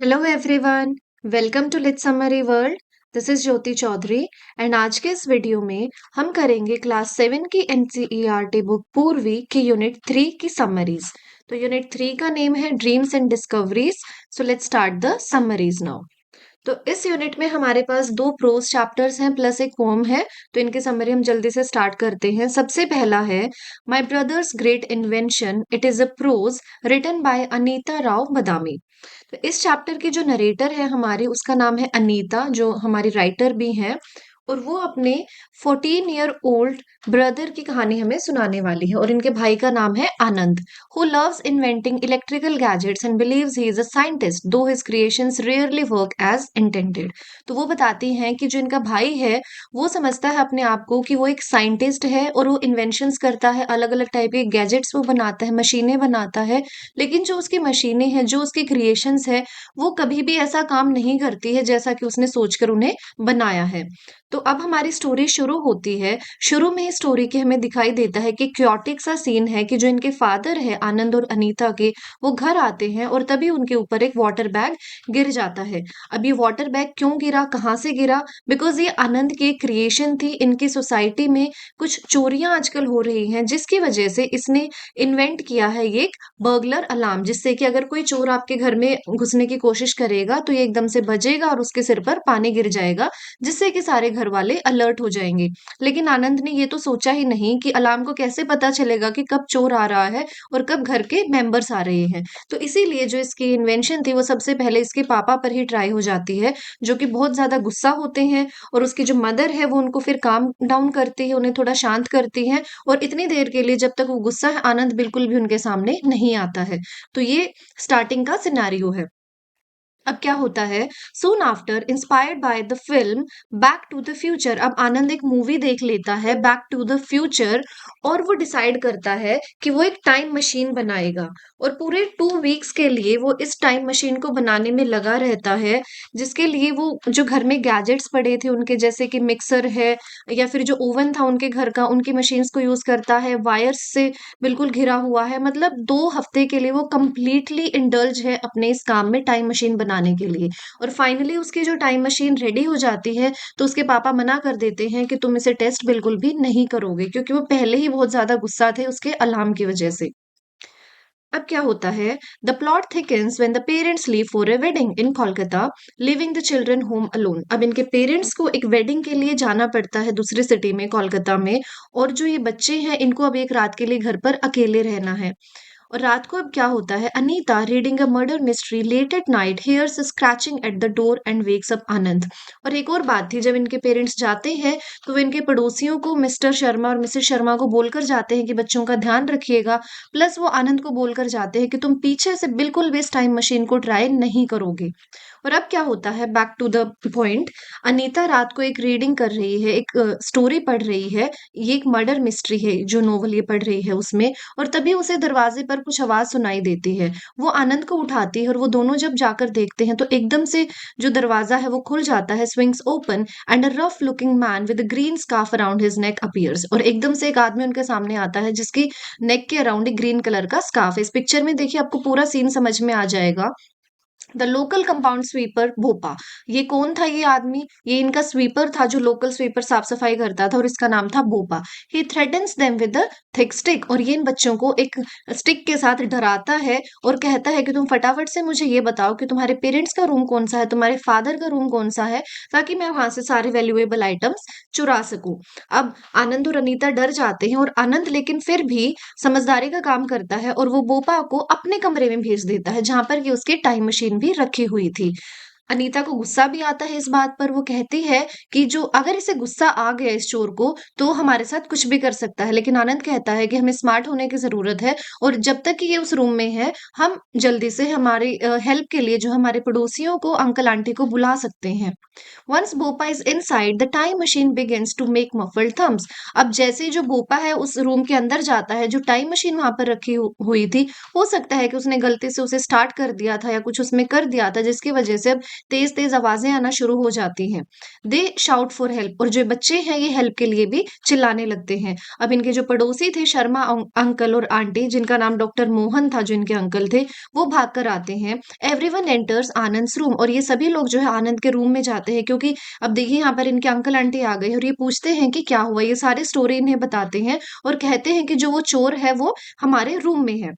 Hello everyone. Welcome to lit summary world. This is Jyoti Chaudhary. And आज के इस video में हम करेंगे क्लास 7 की एनसीईआरटी बुक पूर्वी की यूनिट 3 की समरीज। तो यूनिट 3 का नेम है dreams and discoveries. So let's start the summaries now. तो इस यूनिट में हमारे पास दो प्रोज चैप्टर्स हैं प्लस एक पोम है। तो इनके समरी हम जल्दी से स्टार्ट करते हैं। सबसे पहला है my brothers great invention, it is a prose written by Anita Rao Badami. तो इस चैप्टर की जो नरेटर है हमारी, उसका नाम है अनीता, जो हमारी राइटर भी हैं। और वो अपने 14 ईयर ओल्ड ब्रदर की कहानी हमें सुनाने वाली है। और इनके भाई का नाम है Anand, who loves inventing electrical gadgets and believes he is a scientist though his creations rarely work as intended. तो वो बताती हैं कि जो इनका भाई है वो समझता है अपने आप को कि वो एक साइंटिस्ट है और वो इन्वेंशंस करता है, अलग अलग टाइप के गैजेट्स वो बनाता है, मशीनें बनाता है। लेकिन जो उसकी मशीनें हैं, जो उसकी क्रिएशंस है, वो कभी भी ऐसा काम नहीं करती है जैसा कि उसने सोचकर उन्हें बनाया है। तो अब हमारी स्टोरी शुरू होती है। शुरू में ही स्टोरी के हमें दिखाई देता है कि क्योटिक सा सीन है कि जो इनके फादर है आनंद और अनीता के, वो घर आते हैं और तभी उनके ऊपर एक वाटर बैग गिर जाता है। अब ये वाटर बैग क्यों गिरा, कहाँ से गिरा? बिकॉज ये आनंद की क्रिएशन थी। इनकी सोसाइटी में कुछ चोरियां आजकल हो रही हैं, जिसकी वजह से इसने इन्वेंट किया है ये एक बर्गलर अलार्म, जिससे कि अगर कोई चोर आपके घर में घुसने की कोशिश करेगा तो ये एकदम से बजेगा और उसके सिर पर पानी गिर जाएगा, जिससे कि सारे घर वाले अलर्ट हो जाएंगे। लेकिन आनंद ने ये तो सोचा ही नहीं कि अलार्म को कैसे पता चलेगा कि कब चोर आ रहा है और कब घर के मेंबर्स आ रहे हैं। तो इसीलिए जो इसकी इन्वेंशन थी वो सबसे पहले इसके पापा पर ही ट्राई हो जाती है, जो कि बहुत ज्यादा गुस्सा होते हैं। और उसकी जो मदर है वो उनको फिर काम डाउन करती है, उन्हें थोड़ा शांत करती है। और इतनी देर के लिए जब तक वो गुस्सा है, आनंद बिल्कुल भी उनके सामने नहीं आता है। तो ये स्टार्टिंग का सिनेरियो है। अब क्या होता है, soon after inspired by the film back to the future, अब आनंद एक मूवी देख लेता है बैक टू द फ्यूचर। और वो डिसाइड करता है कि वो एक टाइम मशीन बनाएगा। और पूरे 2 वीक्स के लिए वो इस टाइम मशीन को बनाने में लगा रहता है, जिसके लिए वो जो घर में गैजेट्स पड़े थे उनके, जैसे कि मिक्सर है या फिर जो ओवन था उनके घर का, उनकी मशीन्स को यूज करता है। वायर्स से बिल्कुल घिरा हुआ है। मतलब 2 हफ्ते के लिए वो कंप्लीटली इंडल्ज है अपने इस काम में, टाइम मशीन बनाने के लिए। और फाइनली उसकी जो टाइम मशीन रेडी हो जाती है तो उसके पापा मना कर देते हैं कि तुम इसे टेस्ट बिल्कुल भी नहीं करोगे, क्योंकि वो पहले ही बहुत ज्यादा गुस्सा थे उसके अलार्म की वजह से। अब क्या होता है, the plot thickens when the parents leave for a wedding in Kolkata, living the children home alone. अब इनके पेरेंट्स को एक वेडिंग के लिए जाना पड़ता है दूसरी सिटी में, कोलकाता में। और जो ये बच्चे हैं इनको अब एक रात के लिए घर पर अकेले रहना है। और रात को अब क्या होता है, Anita reading a murder mystery late at night hears scratching at the door and wakes up Anand. और एक और बात थी, जब इनके पेरेंट्स जाते हैं तो वो इनके पड़ोसियों को, मिस्टर शर्मा और मिसेस शर्मा को बोलकर जाते हैं कि बच्चों का ध्यान रखिएगा। प्लस वो आनंद को बोलकर जाते हैं कि तुम पीछे से बिल्कुल भी इस टाइम मशीन को ट्राई नहीं करोगे। और अब क्या होता है, back to the point, Anita रात को एक रीडिंग कर रही है, एक स्टोरी पढ़ रही है। ये एक मर्डर मिस्ट्री है जो नोवेल ये पढ़ रही है उसमें। और तभी उसे दरवाजे पर कुछ आवाज सुनाई देती है। वो आनंद को उठाती है और वो दोनों जब जाकर देखते हैं तो एकदम से जो दरवाजा है वो खुल जाता है, swings open, and a rough looking man with green scarf around his neck appears. और एकदम से एक आदमी उनके सामने आता है जिसकी नेक के अराउंड एक ग्रीन कलर का स्कार्फ है। इस पिक्चर में देखिए आपको पूरा सीन समझ में आ जाएगा। द लोकल कंपाउंड स्वीपर भोपा। ये कौन था ये आदमी? ये इनका स्वीपर था जो लोकल स्वीपर साफ सफाई करता था, और इसका नाम था Bhopa. He threatens them with a thick stick, और ये इन बच्चों को एक स्टिक के साथ डराता है और कहता है कि तुम फटाफट से मुझे ये बताओ कि तुम्हारे पेरेंट्स का रूम कौन सा है, तुम्हारे फादर का रूम कौन सा है, ताकि मैं वहां से सारे वैल्यूएबल आइटम्स चुरा सकूं। अब आनंद और अनीता डर जाते हैं, और आनंद लेकिन फिर भी समझदारी का काम करता है और वो बोपा को अपने कमरे में भेज देता है, जहां पर कि उसकी टाइम मशीन भी रखी हुई थी। अनीता को गुस्सा भी आता है इस बात पर। वो कहती है कि जो अगर इसे गुस्सा आ गया इस चोर को, तो हमारे साथ कुछ भी कर सकता है। लेकिन आनंद कहता है कि हमें स्मार्ट होने की जरूरत है, और जब तक कि ये उस रूम में है हम जल्दी से हमारी हेल्प के लिए जो हमारे पड़ोसियों को, अंकल आंटी को बुला सकते हैं। Once Bopa is inside the time machine begins to make muffled thumps. अब जैसे ही जो बोपा है उस रूम के अंदर जाता है, जो टाइम मशीन वहां पर रखी हुई थी, हो सकता है कि उसने गलती से उसे स्टार्ट कर दिया था या कुछ उसमें कर दिया था, जिसकी वजह से अब तेज तेज आवाजें आना शुरू हो जाती हैं। दे शाउट फॉर हेल्प, और जो बच्चे हैं ये हेल्प के लिए भी चिल्लाने लगते हैं। अब इनके जो पड़ोसी थे शर्मा अंकल और आंटी, जिनका नाम डॉक्टर मोहन था, जो इनके अंकल थे, वो भाग कर आते हैं। एवरीवन एंटर्स आनंद्स रूम, और ये सभी लोग जो है आनंद के रूम में जाते हैं, क्योंकि अब देखिए यहाँ पर इनके अंकल आंटी आ गए और ये पूछते हैं कि क्या हुआ। ये सारी स्टोरी इन्हें बताते हैं और कहते हैं कि जो वो चोर है वो हमारे रूम में है।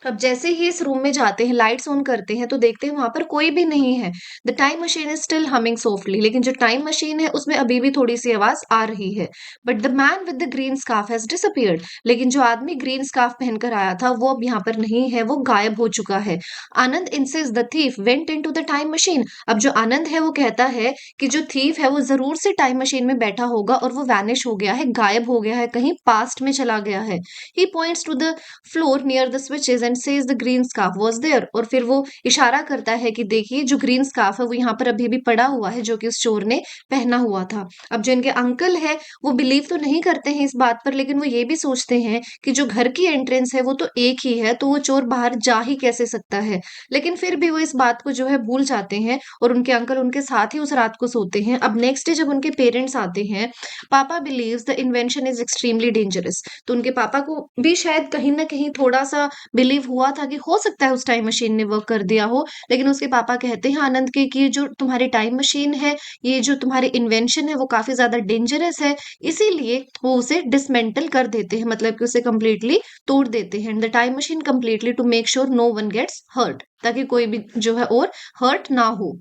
अब जैसे ही इस रूम में जाते हैं, लाइट्स ऑन करते हैं, तो देखते हैं वहां पर कोई भी नहीं है। The time machine is still humming softly, लेकिन जो टाइम मशीन है उसमें अभी भी थोड़ी सी आवाज आ रही है। But the man with the green scarf has disappeared, लेकिन जो आदमी ग्रीन स्कार्फ पहनकर आया था वो अब यहाँ पर नहीं है, वो गायब हो चुका है। Anand insist the thief went into the time machine, अब जो आनंद है वो कहता है कि जो थीफ है वो जरूर से टाइम मशीन में बैठा होगा और वो वैनिश हो गया है, गायब हो गया है, कहीं पास्ट में चला गया है। He points to the floor near the switches and says the green scarf was there, और फिर वो इशारा करता है कि देखिए जो ग्रीन स्कार्फ है वो यहाँ पर अभी भी पड़ा हुआ है, जो कि उस चोर ने पहना हुआ था। अब जो इनके अंकल है वो बिलीव तो नहीं करते हैं इस बात पर, लेकिन वो ये भी सोचते हैं कि जो घर की एंट्रेंस है वो तो एक ही है, तो वो चोर बाहर जा ही कैसे सकता है। लेकिन फिर भी वो इस बात को जो है भूल जाते हैं और उनके अंकल उनके साथ ही उस रात को सोते हैं। अब नेक्स्ट डे जब उनके पेरेंट्स आते हैं, पापा believes the invention is extremely dangerous, तो उनके पापा को भी शायद कहीं ना कहीं थोड़ा सा बिलीव हुआ था कि हो सकता है उस टाइम मशीन ने वर्क कर दिया हो। लेकिन उसके पापा कहते हैं आनंद के कि जो तुम्हारी टाइम मशीन है, ये जो तुम्हारी इन्वेंशन है वो काफी ज्यादा डेंजरस है, इसीलिए वो उसे डिसमेंटल कर देते हैं, मतलब कि उसे कंप्लीटली तोड़ देते हैं। The time machine completely to make sure no one gets hurt, ताकि कोई भी जो है और हर्ट ना हो।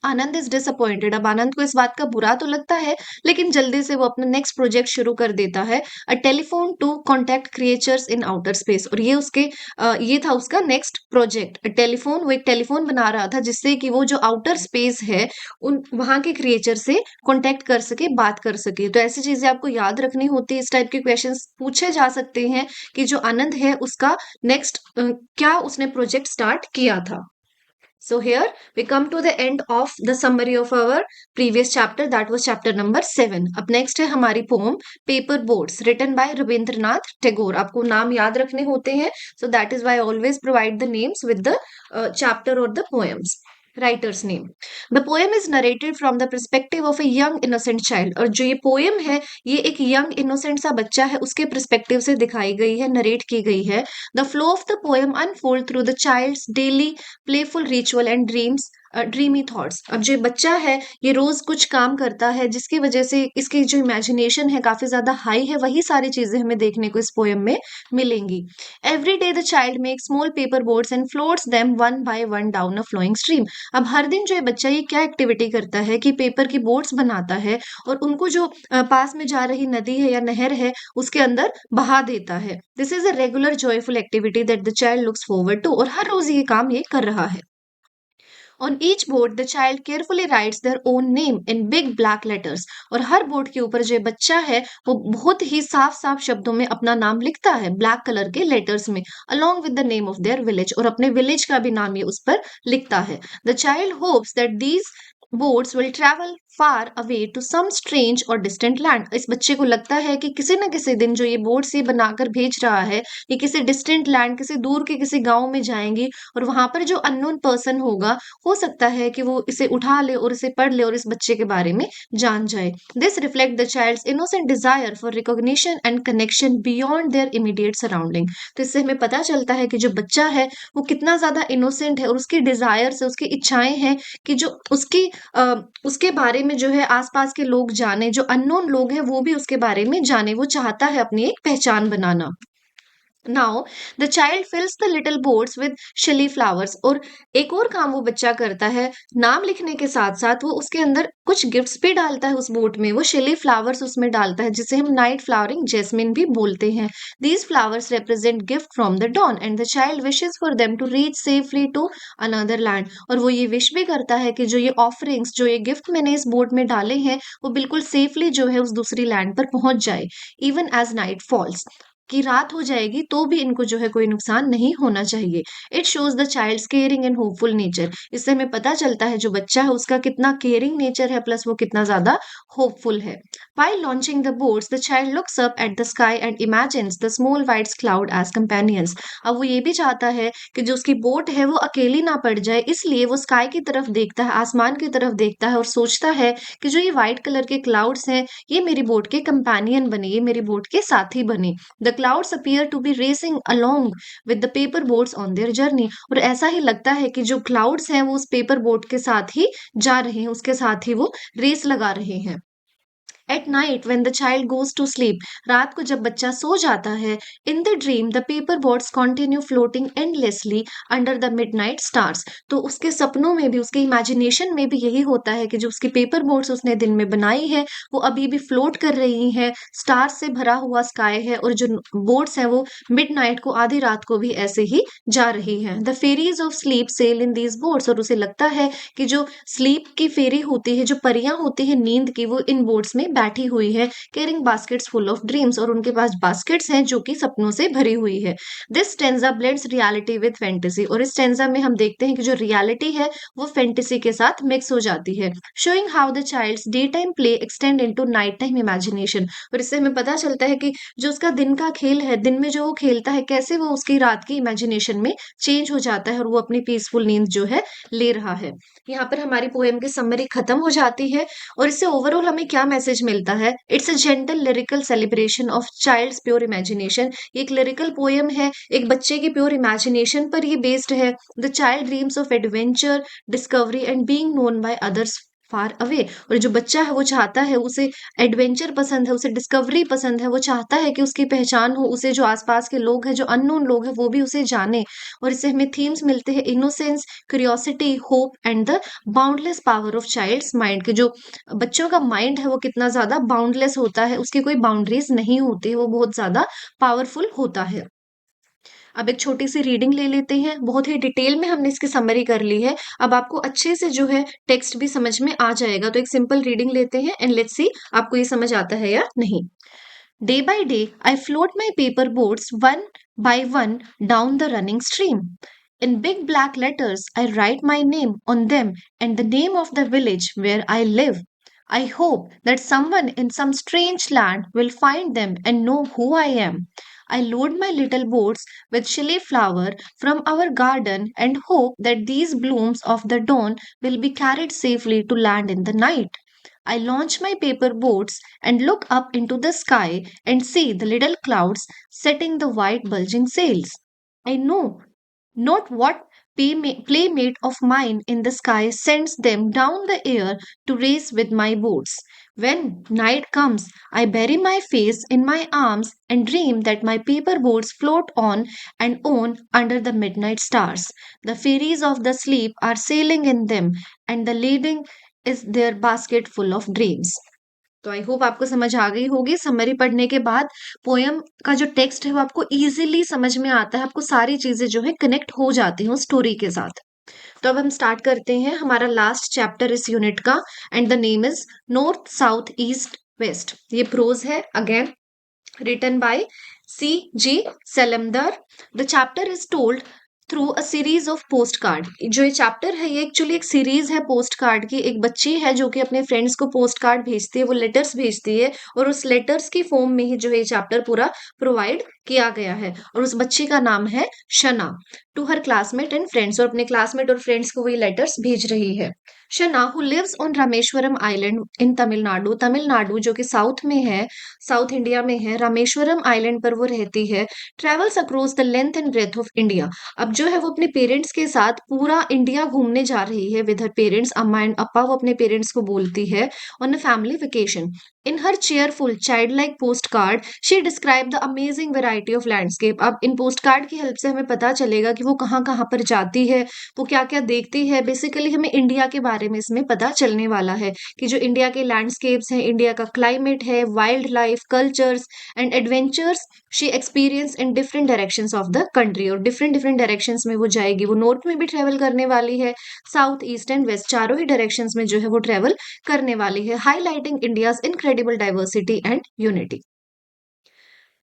आनंद इज डिसअपॉइंटेड, अब आनंद को इस बात का बुरा तो लगता है, लेकिन जल्दी से वो अपना नेक्स्ट प्रोजेक्ट शुरू कर देता है, a telephone to contact creatures in outer space, और ये उसके ये था उसका नेक्स्ट प्रोजेक्ट। टेलीफोन, वो एक टेलीफोन बना रहा था जिससे कि वो जो आउटर स्पेस है उन वहां के क्रिएचर से कॉन्टैक्ट कर सके, बात कर सके। तो ऐसी चीजें आपको याद रखनी होती है, इस टाइप के क्वेश्चंस पूछे जा सकते हैं कि जो आनंद है उसका नेक्स्ट क्या उसने प्रोजेक्ट स्टार्ट किया था। So here we come to the end of the summary of our previous chapter, that was chapter number 7. अब next है हमारी poem Paper Boats written by Rabindranath Tagore. आपको नाम याद रखने होते हैं, so that is why I always provide the names with the chapter or the poems. Writers name. The poem is narrated from the perspective of a young innocent child, और जो ये poem है ये एक यंग इनोसेंट सा बच्चा है उसके परस्पेक्टिव से दिखाई गई है, नरेट की गई है। The flow of the poem unfold through the child's daily playful ritual and dreams, dreamy thoughts. अब जो बच्चा है ये रोज कुछ काम करता है जिसकी वजह से इसकी जो इमेजिनेशन है काफी ज्यादा हाई है, वही सारी चीजें हमें देखने को इस पोएम में मिलेंगी। Every day the child make small paper boats and floats them one by one down a flowing stream. अब हर दिन जो ये बच्चा ये क्या एक्टिविटी करता है कि पेपर की बोट्स बनाता है और उनको जो पास में जा रही नदी है या नहर है उसके अंदर बहा देता है। This is a regular joyful activity that the child looks forward to, और हर रोज ये काम ये कर रहा है। On each board, the child carefully writes their own name in big black letters. और हर बोर्ड के ऊपर जो बच्चा है वो बहुत ही साफ साफ शब्दों में अपना नाम लिखता है, ब्लैक कलर के लेटर्स में, along with the name of their village, और अपने विलेज का भी नाम ये उस पर लिखता है। The child hopes that these boats will travel far away to some strange or distant land. इस बच्चे को लगता है कि किसी न किसी दिन जो ये बोट्स ये बनाकर भेज रहा है ये किसी डिस्टेंट लैंड, किसी दूर के किसी गांव में जाएंगी, और वहां पर जो अननोन पर्सन होगा हो सकता है कि वो इसे उठा ले और इसे पढ़ ले और इस बच्चे के बारे में जान जाए। This reflect the child's innocent desire for recognition and connection beyond their immediate surrounding. तो इससे हमें पता चलता है कि जो बच्चा है वो कितना ज्यादा इनोसेंट है और उसकी डिजायर से उसकी इच्छाएं हैं कि जो उसके बारे में जो है आसपास के लोग जाने, जो अननोन लोग हैं वो भी उसके बारे में जाने, वो चाहता है अपनी एक पहचान बनाना। Now the child fills the little boats with shiny flowers, और एक और काम वो बच्चा करता है, नाम लिखने के साथ साथ वो उसके अंदर कुछ गिफ्ट्स भी डालता है उस बोट में, वो शिली फ्लावर्स उसमें डालता है जिसे हम नाइट फ्लावरिंग जैस्मिन भी बोलते हैं। These flowers represent gift from the dawn and the child wishes for them to reach safely to another land, और वो ये विश भी करता है कि जो ये ऑफरिंग्स, जो ये गिफ्ट मैंने इस बोट में डाले हैं वो बिल्कुल सेफली जो है उस दूसरी लैंड पर पहुंच जाए, इवन एज नाइट फॉल्स। कि रात हो जाएगी तो भी इनको जो है कोई नुकसान नहीं होना चाहिए। It shows the child's caring and hopeful nature. इससे हमें पता चलता है जो बच्चा है उसका कितना केयरिंग नेचर है, प्लस वो कितना ज्यादा होपफुल है। While launching the boats, the child looks up at the sky and imagines the small white cloud as companions. अब वो ये भी चाहता है कि जो उसकी बोट है वो अकेली ना पड़ जाए, इसलिए वो स्काई की तरफ देखता है, आसमान की तरफ देखता है और सोचता है कि जो ये व्हाइट कलर के क्लाउड्स हैं ये मेरी बोट के कंपेनियन बने, ये मेरी बोट के साथी बने। The clouds appear to be racing along with the paper boats on their journey. और ऐसा ही लगता है कि जो क्लाउड्स हैं वो उस पेपर बोट के साथ ही जा रहे हैं, उसके साथ ही वो रेस लगा रहे हैं। At night when the child goes to sleep, रात को जब बच्चा सो जाता है, in the dream the paper boats continue floating endlessly under the midnight stars. तो उसके सपनों में भी, उसके इमेजिनेशन में भी यही होता है कि जो उसकी पेपर बोट्स उसने दिन में बनाई है वो अभी भी फ्लोट कर रही हैं, स्टार्स से भरा हुआ स्काई है और जो बोट्स हैं वो मिडनाइट को, आधी रात को भी ऐसे ही जा रही हैं। The fairies of sleep sail in these boats. और उसे लगता है कि जो स्लीप की फेरी होती है, जो परियां होती है नींद की, वो इन बोट्स में बैठी हुई है, carrying baskets full of dreams. और उनके पास बास्केट्स हैं जो कि सपनों से भरी हुई है। This stanza blends reality with fantasy. और इस स्टेंजा में हम देखते हैं कि जो रियलिटी है वो फैंटेसी के साथ मिक्स हो जाती है। Showing how the child's day time play extend into night time imagination. और इससे हमें पता चलता है कि जो उसका दिन का खेल है, दिन में जो वो खेलता है, कैसे वो उसकी रात की इमेजिनेशन में चेंज हो जाता है और वो अपनी पीसफुल नींद जो है ले रहा है। यहाँ पर हमारी पोएम की समरी खत्म हो जाती है। और इससे ओवरऑल हमें क्या मैसेज मिलता है? It's a gentle lyrical celebration of child's pure imagination. एक लिरिकल पोएम है, एक बच्चे की प्योर इमेजिनेशन पर ये बेस्ड है। The child dreams of adventure, discovery and being known by others far away. और जो बच्चा है वो चाहता है, उसे एडवेंचर पसंद है, उसे डिस्कवरी पसंद है, वो चाहता है कि उसकी पहचान हो, उसे जो आसपास के लोग हैं, जो अननोन लोग हैं, वो भी उसे जाने। और इससे हमें थीम्स मिलते हैं, innocence, curiosity, hope and the boundless power of child's mind. के जो बच्चों का माइंड है वो कितना ज्यादा बाउंडलेस होता है, उसकी कोई बाउंड्रीज नहीं होती, वो बहुत ज्यादा पावरफुल होता है। अब एक छोटी सी रीडिंग ले लेते हैं, बहुत ही डिटेल में हमने इसकी समरी कर ली है। अब आपको अच्छे से जो है टेक्स्ट भी समझ में आ जाएगा। तो एक सिंपल रीडिंग लेते हैं एंड लेट्स सी आपको ये समझ आता है या नहीं। Day by day I float my paper boats one by one down the running stream. In big black letters, I write my name on them and the name of the village where I live. I hope that someone in some strange land will find them and know who I am. I load my little boats with chili flower from our garden and hope that these blooms of the dawn will be carried safely to land in the night. I launch my paper boats and look up into the sky and see the little clouds setting the white bulging sails. I know not what playmate of mine in the sky sends them down the air to race with my boats. When night comes, I bury my face in my arms and dream that my paper boats float on and on under the midnight stars. The fairies of the sleep are sailing in them, and the leading is their basket full of dreams. तो I hope आपको समझ आ गई होगी। Summary पढ़ने के बाद poem का जो टेक्स्ट है वो आपको इजीली समझ में आता है, आपको सारी चीजें जो है कनेक्ट हो जाती हैं स्टोरी के साथ। तो अब हम स्टार्ट करते हैं हमारा लास्ट चैप्टर इस यूनिट का, and the name is north south east west. ये प्रोज है, again written by C.G. Salamdar. The chapter is told through a series of post card. जो ये चैप्टर है ये एक्चुअली एक सीरीज है पोस्ट कार्ड की। एक बच्ची है जो कि अपने फ्रेंड्स को पोस्ट कार्ड भेजती है, वो लेटर्स भेजती है और उस लेटर्स की फॉर्म में ही जो है ये चैप्टर पूरा प्रोवाइड किया गया है। और उस बच्ची का नाम है Shana, to her classmate and friends. और अपने क्लासमेट और फ्रेंड्स को वही लेटर्स भेज रही है। Shana who lives on Rameswaram island in Tamil Nadu, Tamil Nadu जो कि साउथ में है, साउथ इंडिया में है, रामेश्वरम आइलैंड पर वो रहती है। Travels across the length and breath of India. अब जो है वो अपने पेरेंट्स के साथ पूरा इंडिया घूमने जा रही है विद हर पेरेंट्स। अम्मा एंड अप्पा वो अपने पेरेंट्स को बोलती है on a family vacation. In her cheerful child like post card she describe the amazing variety of landscape. अब इन पोस्ट कार्ड की हेल्प से हमें पता चलेगा कि वो कहाँ कहाँ पर जाती है, वो क्या क्या देखती है। बेसिकली हमें इंडिया के बारे में इसमें पता चलने वाला है कि जो इंडिया के लैंडस्केप्स हैं, इंडिया का क्लाइमेट है, wild life, cultures and adventures she experience in different directions of the country. और डिफरेंट डिफरेंट डायरेक्शंस में वो जाएगी। वो नॉर्थ में भी ट्रेवल करने वाली है, साउथ ईस्ट एंड वेस्ट चारों ही डायरेक्शंस में जो है वो ट्रेवल करने वाली है, highlighting India's incredible diversity and unity.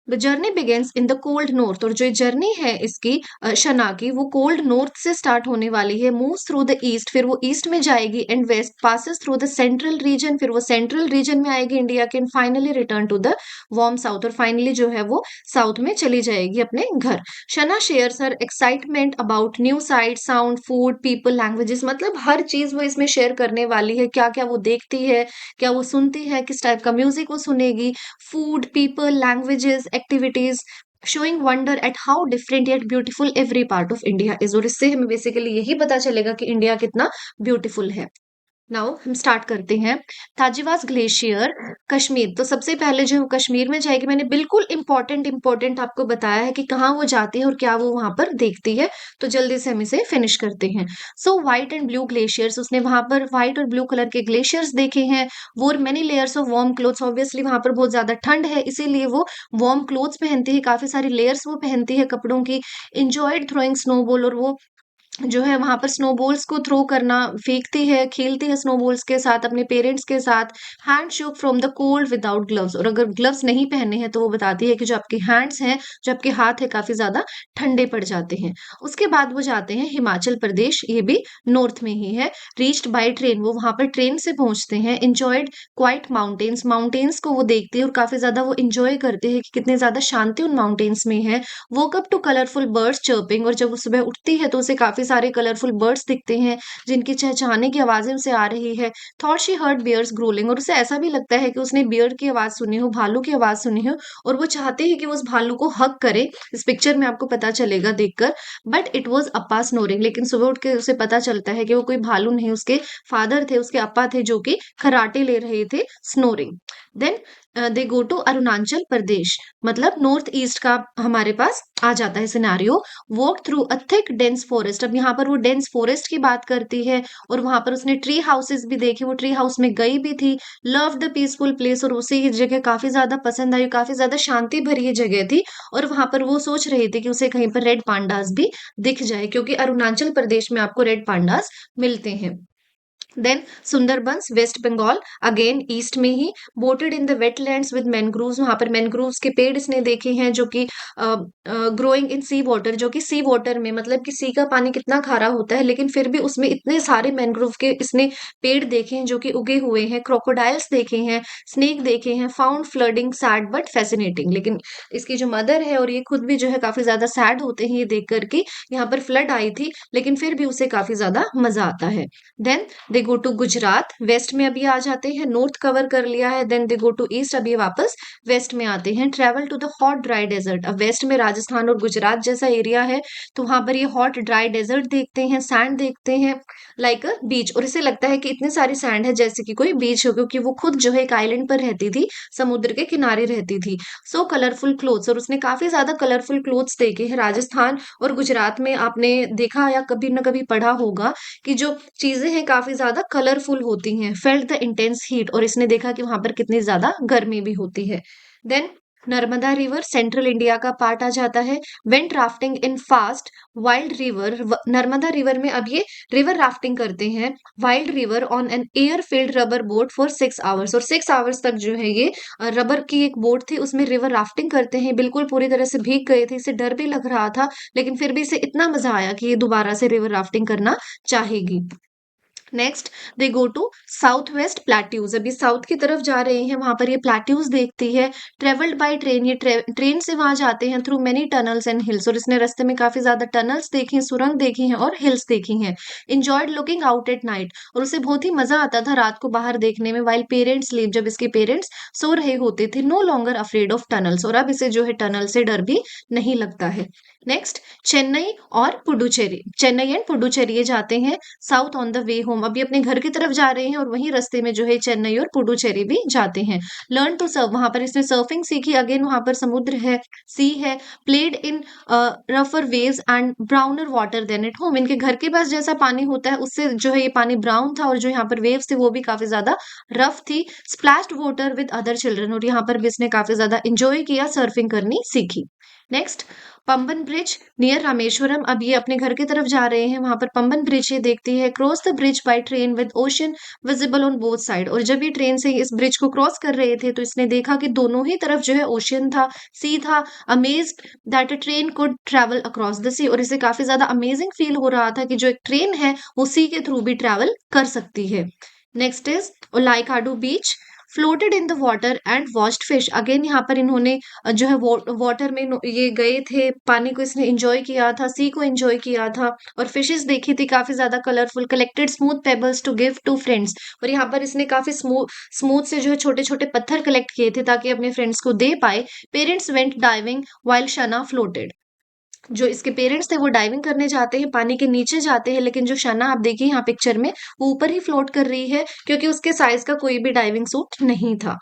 The journey begins in the cold north, और जो जर्नी है इसकी शना की, वो कोल्ड नॉर्थ से स्टार्ट होने वाली है। मूव्स थ्रू द ईस्ट, फिर वो ईस्ट में जाएगी, and west passes through the central region, फिर वो सेंट्रल रीजन में आएगी इंडिया के, and finally return to the warm south, और फाइनली जो है वो साउथ में चली जाएगी अपने घर। Shana shares her excitement about new sight, sound, food, people, languages, मतलब हर चीज वो इसमें शेयर करने वाली है। क्या क्या वो देखती है, क्या वो सुनती है, किस टाइप का म्यूजिक वो सुनेगी, food, people, languages, activities, showing wonder at how different yet beautiful every part of India is। और इससे हमें बेसिकली यही पता चलेगा कि इंडिया कितना ब्यूटीफुल है। नाउ हम स्टार्ट करते हैं। ताजिवास ग्लेशियर, कश्मीर। तो सबसे पहले जो कश्मीर में जाएगी, मैंने बिल्कुल इंपॉर्टेंट आपको बताया है कि कहाँ वो जाती है और क्या वो वहां पर देखती है। तो जल्दी से हम इसे फिनिश करते हैं। सो व्हाइट एंड ब्लू ग्लेशियर्स, उसने वहां पर व्हाइट और ब्लू कलर के ग्लेशियर्स देखे हैं। वोर many layers of warm clothes, obviously वहां पर बहुत ज्यादा ठंड है, इसीलिए वो वार्म क्लोथ्स पहनती है, काफी सारी लेयर्स वो पहनती है कपड़ों की। इंजॉयड थ्रोइंग स्नोबॉल, और वो जो है वहां पर स्नोबॉल्स को थ्रो करना, फेंकती है, खेलती है स्नोबॉल्स के साथ अपने पेरेंट्स के साथ। Hand shook from the cold without gloves, और अगर ग्लव्स नहीं पहने हैं तो वो बताती है कि जो आपके हैंड्स हैं, जो आपके हाथ है, काफी ज्यादा ठंडे पड़ जाते हैं। उसके बाद वो जाते हैं हिमाचल प्रदेश, ये भी नॉर्थ में ही है। रीच्ड बाय ट्रेन, वो वहां पर ट्रेन से पहुंचते हैं। इंजॉयड क्वाइट माउंटेन्स, माउंटेन्स को वो देखते हैं और काफी ज्यादा वो इंजॉय करते हैं कि कितने ज्यादा शांति उन माउंटेन्स में है। Woke up to colourful birds chirping, और जब वो सुबह उठती है तो उसे काफी सारे कलरफुल बर्ड्स दिखते हैं जिनकी चहचहाने की आवाजें उसे आ रही है। Thought she heard bears growling, और उसे ऐसा भी लगता है कि उसने बियर की आवाज सुनी हो, भालू की आवाज सुनी हो, और वो चाहती है कि वो उस भालू को हक करे। इस पिक्चर में आपको पता चलेगा देखकर। But it was Appa snoring, लेकिन सुबह उठ के उसे पता चलता है कि वो कोई भालू नहीं, उसके फादर थे, उसके अप्पा थे, जो कि खराटे ले रहे थे, snoring. Then they go to Arunachal Pradesh, मतलब नॉर्थ ईस्ट का हमारे पास आ जाता है scenario. Walk through a thick dense forest, अब यहाँ पर वो डेंस फॉरेस्ट की बात करती है, और वहां पर उसने ट्री हाउसेस भी देखे, वो ट्री हाउस में गई भी थी। लव द पीसफुल प्लेस, और उसे ये जगह काफी ज्यादा पसंद आई, काफी ज्यादा शांति भरी ये जगह थी। और वहां पर वो सोच रही थी कि उसे कहीं पर रेड पांडास भी दिख जाए, क्योंकि अरुणाचल प्रदेश में आपको रेड पांडास मिलते हैं। Then Sundarbans, west Bengal, again east में ही। Boated in the wetlands with mangroves, वहां पर मैनग्रोव्स के पेड़ इसने देखे हैं जो कि ग्रोइंग इन सी वाटर, जो कि सी वाटर में, मतलब कि सी का पानी कितना खारा होता है लेकिन फिर भी उसमें इतने सारे मैनग्रोव के इसने पेड़ देखे हैं जो कि उगे हुए हैं। क्रोकोडाइल्स देखे हैं, स्नेक देखे हैं। Found flooding sad but fascinating, लेकिन इसकी जो मदर है और ये खुद भी जो है काफी ज्यादा सैड होते हैं ये देख करके, यहाँ पर फ्लड आई थी लेकिन फिर भी उसे काफी ज्यादा मजा आता है। Then they go to Gujarat, west में अभी आ जाते हैं, नॉर्थ कवर कर लिया है। Then they go to east, अभी वापस वेस्ट में आते हैं। Travel to the hot dry desert, अब वेस्ट में राजस्थान और गुजरात जैसा एरिया है, तो वहां पर ये हॉट ड्राई डेजर्ट देखते हैं, सैंड देखते हैं, लाइक अ बीच, और इसे लगता है कि इतनी सारी सैंड है जैसे कि कोई बीच हो, क्योंकि वो खुद जो है एक आइलैंड पर रहती थी, समुद्र के किनारे रहती थी। सो कलरफुल क्लोथ्स, और उसने काफी ज्यादा कलरफुल क्लोथ्स देखे हैं। राजस्थान और गुजरात में आपने देखा या कभी ना कभी पढ़ा होगा कि जो चीजें हैं काफी ज्यादा कलरफुल होती हैं। फेल्ट द इंटेंस हीट, और इसने देखा कि वहां पर कितनी ज्यादा गर्मी भी होती है। Then Narmada river, central India का पार्ट आ जाता है। Went rafting in fast wild river, Narmada river में अब ये रिवर राफ्टिंग करते हैं। Wild river on an air filled rubber boat for 6 hours, और 6 आवर्स तक जो है ये रबर की एक बोट थी उसमें रिवर राफ्टिंग करते हैं। बिल्कुल पूरी तरह से भीग गए थे, इसे डर भी लग रहा था, लेकिन फिर भी इसे इतना मजा आया कि ये दोबारा से रिवर राफ्टिंग करना चाहेगी। Next they go to south west plateaus, अभी साउथ की तरफ जा रहे हैं, वहां पर ये प्लेट्यूज देखती है। ट्रेवल्ड बाय ट्रेन, ये ट्रेन से वहां जाते हैं। Through many tunnels and hills, और इसने रास्ते में काफी ज्यादा टनल्स देखी हैं, सुरंग देखी हैं और हिल्स देखी हैं। Enjoyed looking out at night, और उसे बहुत ही मजा आता था रात को बाहर देखने में। वाइल पेरेंट्स लीव, जब इसके पेरेंट्स सो रहे होते थे। No longer afraid of tunnels, और अब इसे जो है टनल से डर भी नहीं लगता है। नेक्स्ट चेन्नई और पुडुचेरी, चेन्नई एंड पुडुचेरी ये जाते हैं south on the way home, अभी अपने घर की तरफ जा रहे हैं और वहीं रास्ते में जो है चेन्नई और पुडुचेरी भी जाते हैं। लर्न टू सर्व, वहां पर इसने सर्फिंग सीखी, अगेन वहां पर समुद्र है, सी है। प्लेड इन रफर waves and browner water than at home, इनके घर के पास जैसा पानी होता है उससे जो है ये पानी ब्राउन था, और जो यहाँ पर वेव्स थे वो भी काफी ज्यादा रफ थी। Splashed water with other children, और यहाँ पर भी इसने काफी ज्यादा इंजॉय किया, सर्फिंग करनी सीखी। Next Pamban bridge near Rameswaram. अब ये अपने घर की तरफ जा रहे हैं, वहां पर पंबन ब्रिज ये देखती है। Cross the bridge by train with ocean visible on both side. और जब ये ट्रेन से इस ब्रिज को क्रॉस कर रहे थे तो इसने देखा कि दोनों ही तरफ जो है ओशियन था, सी था। Amazed that a train could travel across the sea. और इसे काफी ज्यादा अमेजिंग फील हो रहा था कि जो एक ट्रेन है वो सी के थ्रू भी ट्रैवल कर सकती है। Next is Olaikuda beach. Floated in the water and watched fish. अगेन यहाँ पर इन्होंने जो है वाटर में ये गए थे, पानी को इसने एंजॉय किया था, सी को एंजॉय किया था और फिशेस देखी थी काफी ज्यादा colourful. Collected smooth pebbles to give to friends. और यहाँ पर इसने काफी स्मूथ से जो है छोटे छोटे पत्थर कलेक्ट किए थे ताकि अपने फ्रेंड्स को दे पाए। Parents went diving while शना floated. जो इसके पेरेंट्स थे वो डाइविंग करने जाते हैं, पानी के नीचे जाते हैं, लेकिन जो शना आप देखिए यहाँ पिक्चर में वो ऊपर ही फ्लोट कर रही है क्योंकि उसके साइज का कोई भी डाइविंग सूट नहीं था।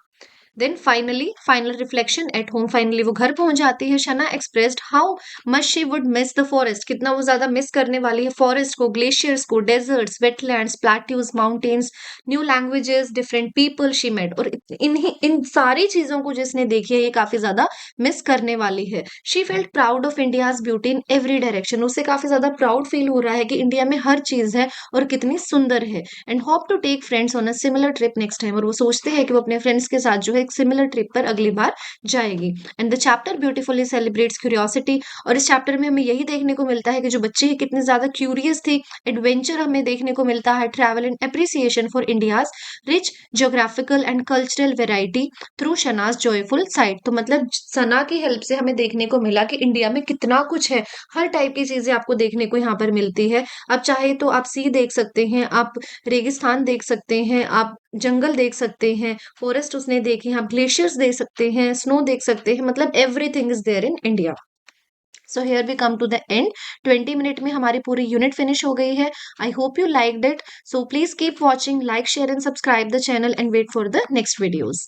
Then finally final reflection at home. Finally वो घर पहुंच जाती है। Shana expressed how much she would miss the forest. कितना वो ज्यादा मिस करने वाली है फॉरेस्ट को, ग्लेशियर्स को, deserts, wetlands, plateaus, mountains, new languages, different people she met. और इन सारी चीजों को जिसने देखी है ये काफी ज्यादा मिस करने वाली है। She felt proud of India's beauty in every direction. उसे काफी ज्यादा प्राउड फील हो रहा है कि इंडिया में हर चीज है और कितनी सुंदर है। And hope to take friends on a similar trip next time. और वो सोचते हैं कि वो अपने फ्रेंड्स के साथ जो है एक सिमिलर ट्रिप पर अगली बार जाएगी। And the chapter beautifully celebrates curiosity. और इस चैप्टर में हमें यही देखने को मिलता है कि जो बच्चे हैं कितने ज्यादा क्यूरियस थी। एडवेंचर हमें देखने को मिलता है। Travel and appreciation for India's rich geographical and cultural variety through Shahnaz joyful site. तो मतलब सना की हेल्प से हमें देखने को मिला कि इंडिया में कितना कुछ है, हर टाइप की चीजें आपको देखने को यहाँ पर मिलती है। आप चाहे तो आप सी देख सकते हैं, आप रेगिस्तान देख सकते हैं, आप जंगल देख सकते हैं, फॉरेस्ट उसने देखी, आप ग्लेशियर्स देख सकते हैं, स्नो देख सकते हैं, मतलब everything is there in India. So here we come to the end. 20 minute में हमारी पूरी यूनिट फिनिश हो गई है। I hope you liked it. So please keep watching, like, share and subscribe the channel and wait for the next videos.